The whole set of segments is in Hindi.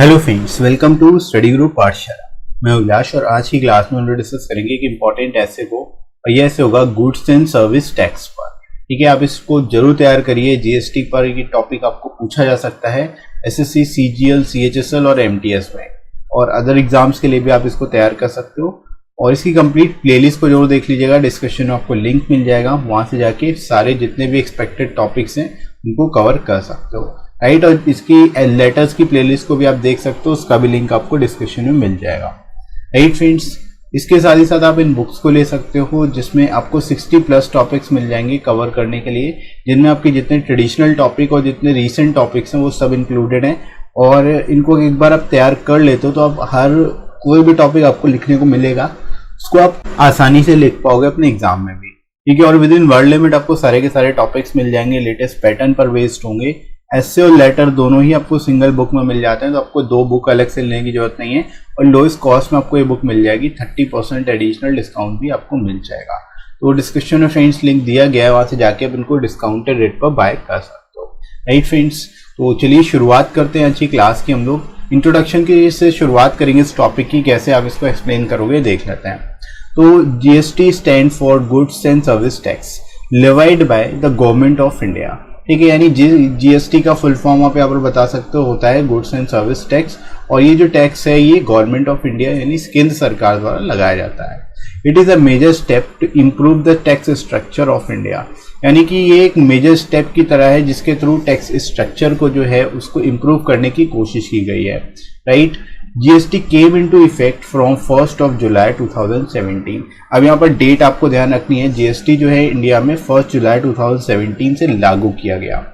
Hello friends, welcome to study group Pathshala. मैं उल्लास और आज की क्लास में हम लोग डिस्कस करेंगे कि इंपॉर्टेंट ऐसे को और ये ऐसे होगा गुड्स एंड सर्विस टैक्स पर। ठीक है, आप इसको जरूर तैयार करिए। जीएसटी पर ये टॉपिक आपको पूछा जा सकता है एसएससी, सीजीएल, सीएचएसएल और एमटीएस में, और अदर एग्जाम्स के लिए भी आप इसको तैयार कर सकते हो। और इसकी कंप्लीट प्लेलिस्ट को जरूर देख लीजिएगा, डिस्क्रिप्शन में आपको लिंक मिल जाएगा, वहां से जाके सारे जितने भी एक्सपेक्टेड टॉपिक्स हैं उनको कवर कर सकते हो। राइट, और इसकी लेटर्स की प्लेलिस्ट को भी आप देख सकते हो, उसका भी लिंक आपको डिस्क्रिप्शन में मिल जाएगा। राइट फ्रेंड्स, इसके साथ ही साथ आप इन बुक्स को ले सकते हो जिसमें आपको 60+ टॉपिक्स मिल जाएंगे कवर करने के लिए, जिनमें आपके जितने ट्रेडिशनल टॉपिक और जितने रीसेंट टॉपिक्स हैं वो सब इंक्लूडेड हैं। और इनको एक बार आप तैयार कर लेते हो तो आप हर कोई भी टॉपिक आपको लिखने को मिलेगा, उसको आप आसानी से लिख पाओगे अपने एग्जाम में भी। ठीक है, और विद इन वर्ड लिमिट आपको सारे के सारे टॉपिक्स मिल जाएंगे, लेटेस्ट पैटर्न पर बेस्ड होंगे। ऐसे और लेटर दोनों ही आपको सिंगल बुक में मिल जाते हैं, तो आपको 2 बुक अलग से लेने की जरूरत नहीं है। और लोएस्ट कॉस्ट में आपको ये बुक मिल जाएगी, 30% एडिशनल डिस्काउंट भी आपको मिल जाएगा। तो डिस्क्रिप्शन में फ्रेंड्स लिंक दिया गया है, वहां से जाके आप इनको डिस्काउंटेड रेट पर बाय कर सकते हो। राइट फ्रेंड्स, तो चलिए शुरुआत करते हैं अच्छी क्लास की। हम लोग इंट्रोडक्शन की से शुरुआत करेंगे इस टॉपिक की, कैसे आप इसको एक्सप्लेन करोगे देख लेते हैं। तो GST stand for goods and service tax levied by the government of India. ठीक है, यानी जीएसटी का फुल फॉर्म आप यहाँ पर बता सकते हो होता है गुड्स एंड सर्विस टैक्स। और ये जो टैक्स है ये गवर्नमेंट ऑफ इंडिया यानी केंद्र सरकार द्वारा लगाया जाता है। It is a major step to improve the tax structure of India, यानी कि ये एक मेजर स्टेप की तरह है जिसके थ्रू टैक्स स्ट्रक्चर को जो है उसको इम्प्रूव करने की कोशिश की गई है। Right, GST came into effect from 1 जुलाई 2017। अब यहाँ पर डेट आपको ध्यान रखनी है, जीएसटी जो है इंडिया में 1 जुलाई 2017 से लागू किया गया।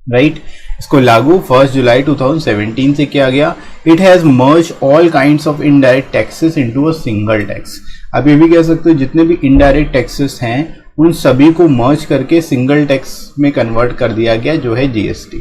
राइट, इसको लागू 1 जुलाई 2017 से किया गया। It has merge all kinds of indirect taxes into a single tax. आप ये भी कह सकते हो जितने भी इनडायरेक्ट टैक्सेस हैं उन सभी को मर्ज करके सिंगल टैक्स में कन्वर्ट कर दिया गया जो है जीएसटी।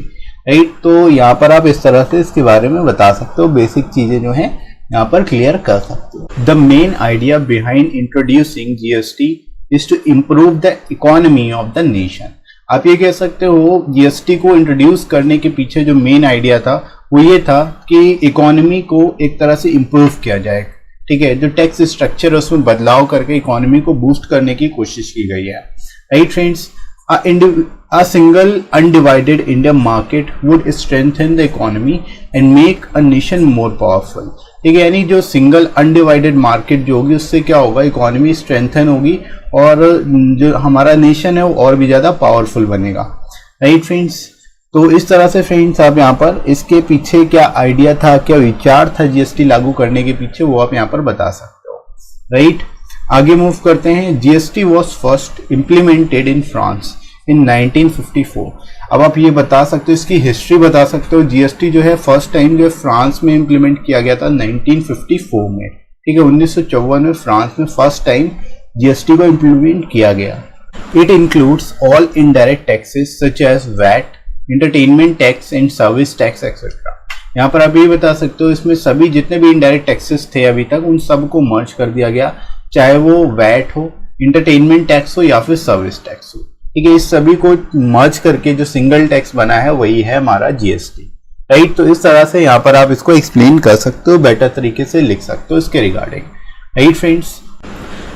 राइट, तो यहाँ पर आप इस तरह से इसके बारे में बता सकते हो, बेसिक चीजें जो है यहाँ पर क्लियर कर सकते हो। The main idea behind introducing GST is to improve the economy of the nation. आप ये कह सकते हो जीएसटी को इंट्रोड्यूस करने के पीछे जो मेन आइडिया था वो ये था कि इकोनॉमी को एक तरह से इम्प्रूव किया जाए। ठीक है, जो टैक्स स्ट्रक्चर है उसमें बदलाव करके इकोनॉमी को बूस्ट करने की कोशिश की गई है। Right friends, a single undivided India market would strengthen the economy and make a nation more powerful। ठीक है, यानी जो सिंगल अनडिवाइडेड मार्केट जो होगी उससे क्या होगा, इकोनॉमी स्ट्रेंथन होगी और जो हमारा नेशन है वो और भी ज्यादा पावरफुल बनेगा। राइट फ्रेंड्स, तो इस तरह से फ्रेंड्स आप यहाँ पर इसके पीछे क्या आइडिया था, क्या विचार था जीएसटी लागू करने के पीछे, वो आप यहाँ पर बता सकते हो। राइट, आगे मूव करते हैं। GST was first implemented in France in 1954। अब आप ये बता सकते हो, इसकी हिस्ट्री बता सकते हो। जीएसटी जो है फर्स्ट टाइम जो है फ्रांस में इम्प्लीमेंट किया गया था 1954 में। ठीक है, 1954 में फ्रांस में फर्स्ट टाइम जीएसटी को इम्प्लीमेंट किया गया। It includes all indirect taxes such as VAT, entertainment tax and service tax etcetera. यहाँ पर आप ये बता सकते हो इसमें सभी जितने भी इनडायरेक्ट टैक्सेस थे अभी तक उन सबको मर्ज कर दिया गया, चाहे वो वैट हो, एंटरटेनमेंट टैक्स हो या फिर सर्विस टैक्स हो। ठीक है, इस सभी को मर्ज करके जो सिंगल टैक्स बना है वही है हमारा जीएसटी। राइट, तो इस तरह से यहाँ पर आप इसको एक्सप्लेन कर सकते हो, बेटर तरीके से लिख सकते हो इसके रिगार्डिंग। राइट फ्रेंड्स,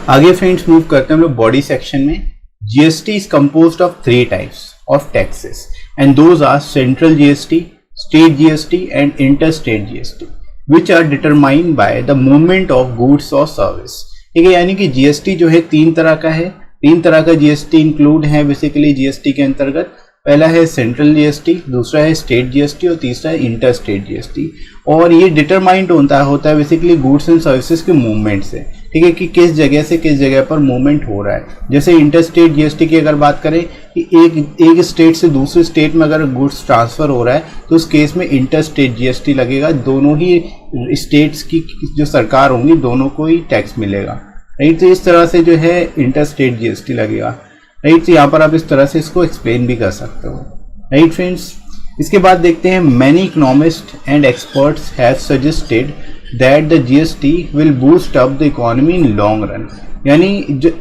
आगे फ्रेंड्स मूव करते हैं हम लोग बॉडी सेक्शन में। GST is composed of 3 types of taxes and those are central GST, state GST and inter state GST which are determined by the movement of goods और सर्विस। ठीक है, यानी कि जीएसटी जो है 3 तरह का है। 3 तरह का जीएसटी इंक्लूड है बेसिकली जीएसटी के अंतर्गत। पहला है सेंट्रल जीएसटी, दूसरा है स्टेट जीएसटी और तीसरा है इंटर स्टेट जीएसटी। और ये डिटरमाइंड होता है बेसिकली गुड्स एंड सर्विसेज के मूवमेंट से। ठीक है, कि किस जगह से किस जगह पर मूवमेंट हो रहा है। जैसे इंटर स्टेट जीएसटी की अगर बात करें कि एक स्टेट से दूसरे स्टेट में अगर गुड्स ट्रांसफर हो रहा है तो उस केस में इंटर स्टेट जीएसटी लगेगा। दोनों ही स्टेट्स की जो सरकार होंगी दोनों को ही टैक्स मिलेगा। राइट, तो इस तरह से जो है इंटर स्टेट जीएसटी लगेगा। राइट, तो यहाँ पर आप इस तरह से इसको एक्सप्लेन भी कर सकते हो। राइट फ्रेंड्स, इसके बाद देखते हैं many economist and experts have suggested that the GST will boost up the economy in long run. यानी जो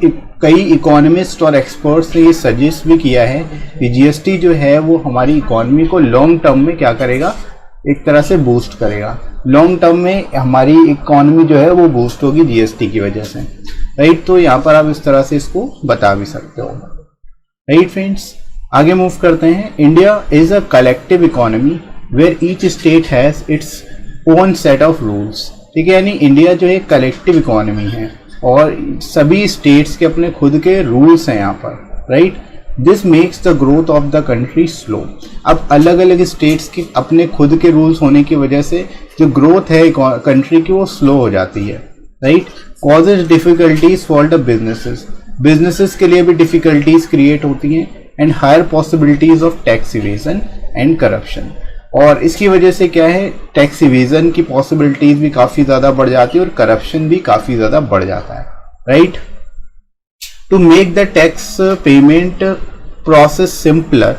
कई इकोनॉमिस्ट और एक्सपर्ट्स ने ये सजेस्ट भी किया है कि जीएसटी जो है वो हमारी इकोनॉमी को लॉन्ग टर्म में क्या करेगा, एक तरह से बूस्ट करेगा। लॉन्ग टर्म में हमारी इकोनॉमी जो है वो बूस्ट होगी जीएसटी की वजह से, राइट। तो यहाँ पर आप इस तरह से इसको बता भी सकते हो, राइट फ्रेंड्स। आगे मूव करते हैं। India is a collective economy where each state has its own set of rules, ठीक है। यानी इंडिया जो है कलेक्टिव इकोनॉमी है और सभी स्टेट्स के अपने खुद के रूल्स हैं यहाँ पर, right. This makes the growth of the country slow. अब अलग अलग स्टेट्स के अपने खुद के रूल्स होने की वजह से जो ग्रोथ है कंट्री की वो स्लो हो जाती है, right. Causes difficulties for the businesses के लिए भी डिफिकल्टीज क्रिएट होती हैं and higher possibilities of tax evasion and corruption. और इसकी वजह से क्या है, टैक्स इवेजन की पॉसिबिलिटीज भी काफी ज्यादा बढ़ जाती है और करप्शन भी काफी ज्यादा बढ़ जाता है, right. To make the tax payment process simpler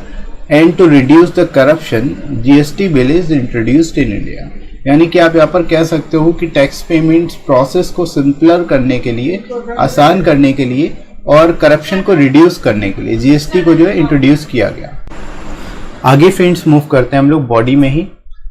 and to reduce the corruption, GST bill is introduced in India. यानी कि आप यहाँ पर कह सकते हो कि टैक्स पेमेंट प्रोसेस को सिंपलर करने के लिए, आसान करने के लिए और करप्शन को रिड्यूस करने के लिए जीएसटी को जो है इंट्रोड्यूस किया गया। आगे फ्रेंड्स मूव करते हैं हम लोग बॉडी में ही।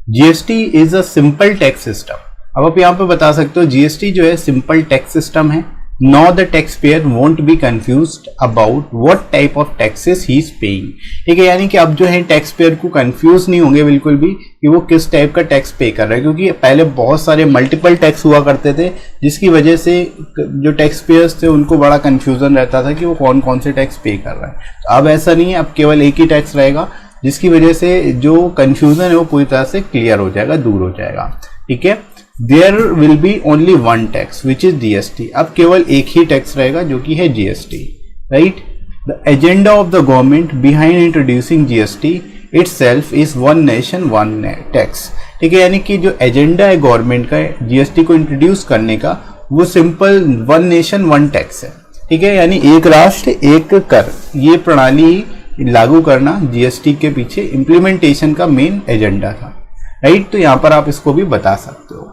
GST is a simple tax system. अब आप यहाँ पे बता सकते हो जीएसटी जो है सिंपल टैक्स सिस्टम है। Know the tax payer won't be confused about what type of taxes he is paying, ठीक है। यानी कि अब जो है टैक्स पेयर को कंफ्यूज नहीं होंगे बिल्कुल भी कि वो किस टाइप का टैक्स पे कर रहा है, क्योंकि पहले बहुत सारे मल्टीपल टैक्स हुआ करते थे जिसकी वजह से जो टैक्स पेयर्स थे उनको बड़ा कंफ्यूजन रहता था कि वो कौन कौन से टैक्स पे कर रहा है। तो अब ऐसा नहीं है, अब केवल एक ही टैक्स रहेगा जिसकी वजह से जो कंफ्यूजन है वो पूरी तरह से क्लियर हो जाएगा, दूर हो जाएगा, ठीक है। There will be only one tax which is GST. अब केवल एक ही टैक्स रहेगा जो कि है GST, right. The agenda of the government behind introducing GST itself is one nation one tax, ठीक है। यानी कि जो एजेंडा है गवर्नमेंट का जीएसटी को इंट्रोड्यूस करने का वो simple one nation one tax है, ठीक है। यानी एक राष्ट्र एक कर, ये प्रणाली लागू करना जीएसटी के पीछे इंप्लीमेंटेशन का मेन एजेंडा था, राइट। तो यहां पर आप इसको भी बता सकते हो।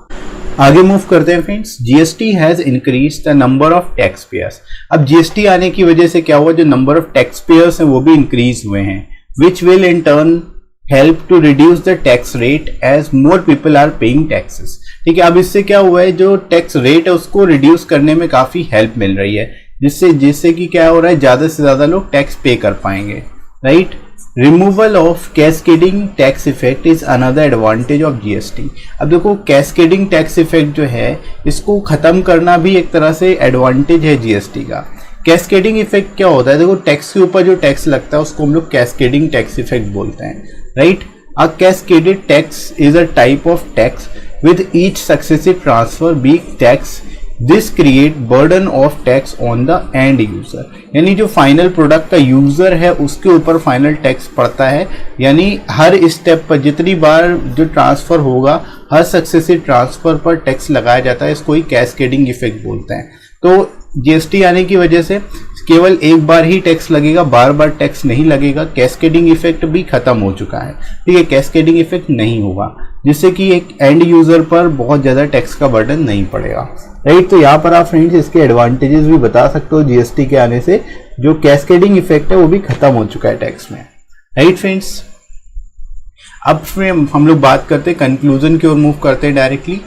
आगे मूव करते हैं friends. GST has increase the number of tax payers. अब जीएसटी आने की वजह से क्या हुआ, जो नंबर ऑफ टैक्स पेयर्स हैं वो भी इंक्रीज हुए हैं, which will in turn help to reduce the tax rate as more people are paying taxes, ठीक है। अब इससे क्या हुआ है, जो टैक्स रेट है उसको रिड्यूस करने में काफी हेल्प मिल रही है, जिससे कि क्या हो रहा है, ज्यादा से ज्यादा लोग टैक्स पे कर पाएंगे, right. Removal of cascading tax effect is another advantage of GST. अब देखो कैस्केडिंग टैक्स इफेक्ट जो है इसको खत्म करना भी एक तरह से एडवांटेज है जीएसटी का। कैस्केडिंग इफेक्ट क्या होता है, देखो टैक्स के ऊपर जो टैक्स लगता है उसको हम लोग कैस्केडिंग टैक्स इफेक्ट बोलते हैं, right. A cascaded tax is a type of tax with each successive transfer being tax, this create burden of tax on the end user. यानी जो फाइनल प्रोडक्ट का यूजर है उसके ऊपर फाइनल टैक्स पड़ता है, यानी हर स्टेप पर जितनी बार जो ट्रांसफर होगा हर सक्सेसिव ट्रांसफर पर टैक्स लगाया जाता है, इसको ही कैस्केडिंग इफेक्ट बोलते हैं। तो जीएसटी आने की वजह से केवल एक बार ही टैक्स लगेगा, बार बार टैक्स नहीं लगेगा। कैस्केडिंग इफेक्ट भी खत्म हो चुका है, ठीक है। कैस्केडिंग इफेक्ट नहीं होगा जिससे कि एक एंड यूजर पर बहुत ज्यादा टैक्स का बर्डन नहीं पड़ेगा, राइट। तो यहाँ पर आप फ्रेंड्स इसके एडवांटेजेस भी बता सकते हो। जीएसटी के आने से जो कैस्केडिंग इफेक्ट है वो भी खत्म हो चुका है टैक्स में, राइट फ्रेंड्स। अब हम लोग बात करते हैं कंक्लूजन की ओर मूव करते हैं directly.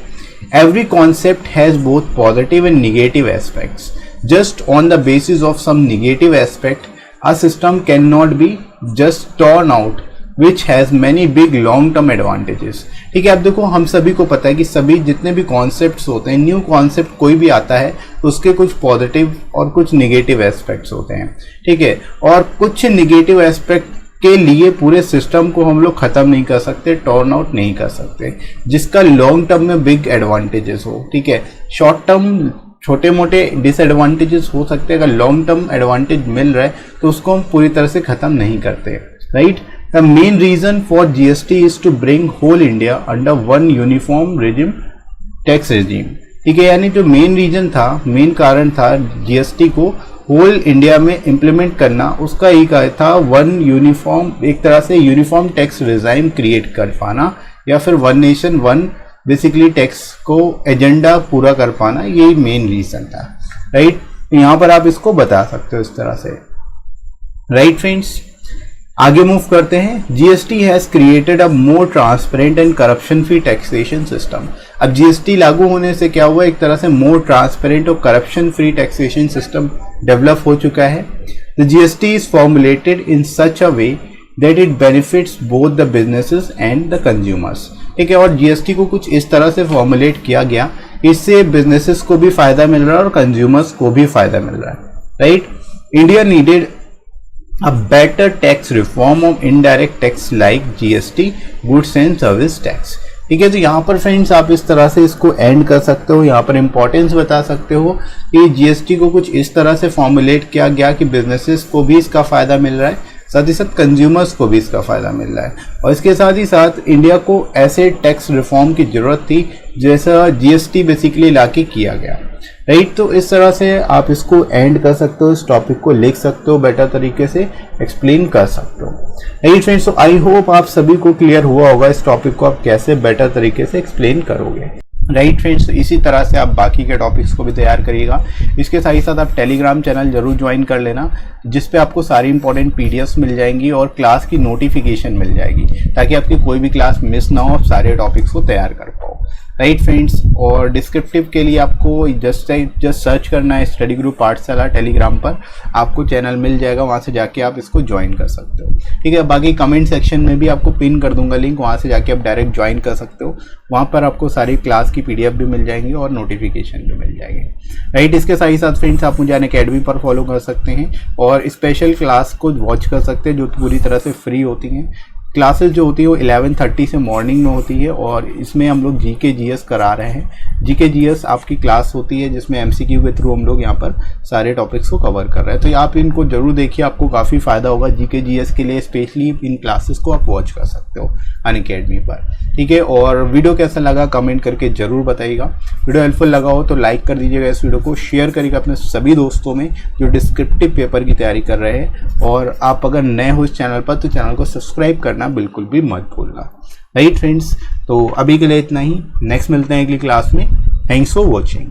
Every concept has both positive and negative aspects. Just on the basis of some negative aspect, a system cannot be just torn out, which has many big long-term advantages. ठीक है, अब देखो हम सभी को पता है कि सभी जितने भी कॉन्सेप्ट्स होते हैं, न्यू कॉन्सेप्ट कोई भी आता है तो उसके कुछ पॉजिटिव और कुछ निगेटिव एस्पेक्ट्स होते हैं, ठीक है। और कुछ निगेटिव एस्पेक्ट के लिए पूरे सिस्टम को हम लोग खत्म नहीं कर सकते, टर्न आउट नहीं कर सकते, जिसका लॉन्ग टर्म में बिग एडवांटेजेस हो, ठीक है। शॉर्ट टर्म छोटे मोटे डिसएडवांटेजेस हो सकते हैं, अगर लॉन्ग टर्म एडवांटेज मिल रहा है तो उसको हम पूरी तरह से खत्म नहीं करते, right. The main reason for GST is to bring whole India under one uniform regime tax regime, ठीक है। यानी जो मेन रीजन था, मेन कारण था जीएसटी को होल इंडिया में इंप्लीमेंट करना, उसका एक था वन यूनिफॉर्म, एक तरह से यूनिफॉर्म टैक्स रेजिम क्रिएट कर पाना, या फिर one nation one basically tax को एजेंडा पूरा कर पाना, यही मेन रीजन था, राइट। यहाँ पर आप इसको बता सकते हो इस तरह से, राइट फ्रेंड्स। आगे मूव करते हैं। GST has created a more transparent and corruption free taxation system. अब जीएसटी लागू होने से क्या हुआ, एक तरह से मोर ट्रांसपेरेंट और corruption free taxation system develop हो चुका है। The GST is formulated in such a way that it benefits both the businesses and the consumers. ठीक है, और जीएसटी को कुछ इस तरह से फॉर्मुलेट किया गया, इससे बिजनेसेस को भी फायदा मिल रहा है और कंज्यूमर्स को भी फायदा मिल रहा है, right. India needed a better tax reform of indirect tax like GST, goods and service tax। ठीक है, तो यहाँ पर फ्रेंड्स आप इस तरह से इसको एंड कर सकते हो, यहाँ पर इंपॉर्टेंस बता सकते हो कि जीएसटी को कुछ इस तरह से फॉर्मुलेट किया गया कि बिजनेसेस को भी इसका फायदा मिल रहा है, साथ ही साथ कंज्यूमर्स को भी इसका फायदा मिल रहा है। और इसके साथ ही साथ इंडिया को ऐसे टैक्स रिफॉर्म की जरूरत थी जैसा जीएसटी बेसिकली लाके किया गया, राइट। तो इस तरह से आप इसको एंड कर सकते हो, इस टॉपिक को लिख सकते हो, बेटर तरीके से एक्सप्लेन कर सकते हो, राइट फ्रेंड्स। तो आई होप आप सभी को क्लियर हुआ होगा इस टॉपिक को आप कैसे बेटर तरीके से एक्सप्लेन करोगे, राइट फ्रेंड्स। इसी तरह से आप बाकी के टॉपिक्स को भी तैयार करिएगा। इसके साथ ही साथ आप टेलीग्राम चैनल जरूर ज्वाइन कर लेना, जिस पे आपको सारी इंपॉर्टेंट पीडीएफ्स मिल जाएंगी और क्लास की नोटिफिकेशन मिल जाएगी, ताकि आपकी कोई भी क्लास मिस ना हो, आप सारे टॉपिक्स को तैयार कर पाओ, राइट फ्रेंड्स। और डिस्क्रिप्टिव के लिए आपको जस्ट सर्च करना है स्टडी ग्रुप पाठशाला टेलीग्राम पर, आपको चैनल मिल जाएगा, वहाँ से जाके आप इसको ज्वाइन कर सकते हो, ठीक है। बाकी कमेंट सेक्शन में भी आपको पिन कर दूंगा लिंक, वहाँ से जाके आप डायरेक्ट ज्वाइन कर सकते हो, वहाँ पर आपको सारी क्लास की पीडीएफ भी मिल जाएंगी और नोटिफिकेशन भी मिल जाएंगे, राइट। इसके साथ ही साथ फ्रेंड्स आप मुझे अनअकैडमी पर फॉलो कर सकते हैं और स्पेशल क्लास को वॉच कर सकते हैं जो पूरी तरह से फ्री होती हैं। क्लासेस जो होती है वो 11:30 से मॉर्निंग में होती है और इसमें हम लोग जीके जीएस करा रहे हैं। जीके जीएस आपकी क्लास होती है जिसमें एमसीक्यू के थ्रू हम लोग यहाँ पर सारे टॉपिक्स को कवर कर रहे हैं, तो आप इनको जरूर देखिए, आपको काफ़ी फायदा होगा। जीके जीएस के लिए स्पेशली इन क्लासेस को आप वॉच कर सकते हो अनअकैडमी पर, ठीक है। और वीडियो कैसा लगा कमेंट करके जरूर बताइएगा। वीडियो हेल्पफुल लगा हो तो लाइक कर दीजिएगा, इस वीडियो को शेयर करिएगा अपने सभी दोस्तों में जो डिस्क्रिप्टिव पेपर की तैयारी कर रहे हैं। और आप अगर नए हो इस चैनल पर तो चैनल को सब्सक्राइब करना बिल्कुल भी मत भूलना, राइट फ्रेंड्स। तो अभी के लिए इतना ही, नेक्स्ट मिलते हैं अगली क्लास में। Thanks for watching.